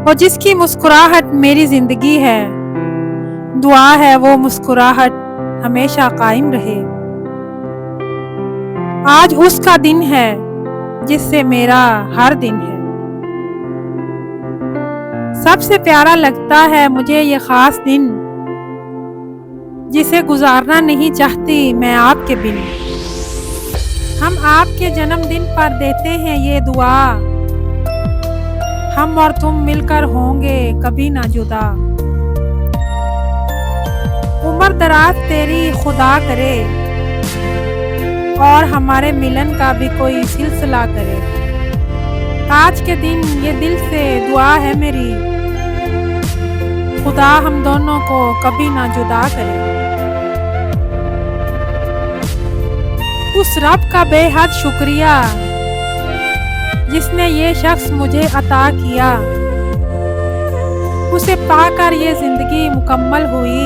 और जिसकी मुस्कुराहट मेरी जिंदगी है, दुआ है वो मुस्कुराहट हमेशा कायम रहे। आज उसका दिन है जिससे मेरा हर दिन है। सबसे प्यारा लगता है मुझे ये खास दिन, जिसे गुजारना नहीं चाहती मैं आपके बिन। हम आपके जन्मदिन पर देते हैं ये दुआ, हम और तुम मिलकर होंगे कभी ना जुदा। उम्र दराज तेरी खुदा करे, और हमारे मिलन का भी कोई सिलसिला करे। आज के दिन ये दिल से दुआ है मेरी, खुदा हम दोनों को कभी ना जुदा करे। उस रब का बेहद शुक्रिया जिसने ये शख्स मुझे अता किया, उसे पाकर ये जिंदगी मुकम्मल हुई,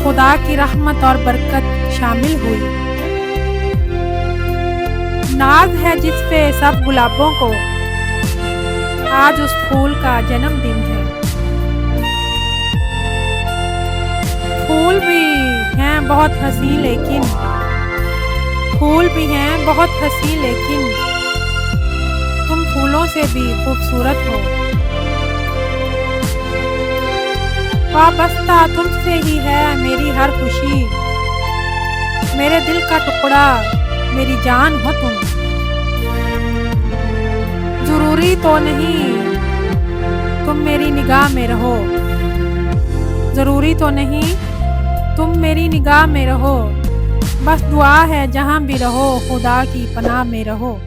खुदा की रहमत और बरकत शामिल हुई। नाज है जिस पे सब गुलाबों को, आज उस फूल का जन्मदिन है। फूल भी हैं बहुत हंसी लेकिन, फूल भी हैं बहुत हंसी लेकिन, तुम फूलों से भी खूबसूरत हो। वाबस्ता तुमसे ही है मेरी हर खुशी, मेरे दिल का टुकड़ा मेरी जान हो तुम। जरूरी तो नहीं तुम मेरी निगाह में रहो, जरूरी तो नहीं तुम मेरी निगाह में रहो, बस दुआ है जहां भी रहो खुदा की पनाह में रहो।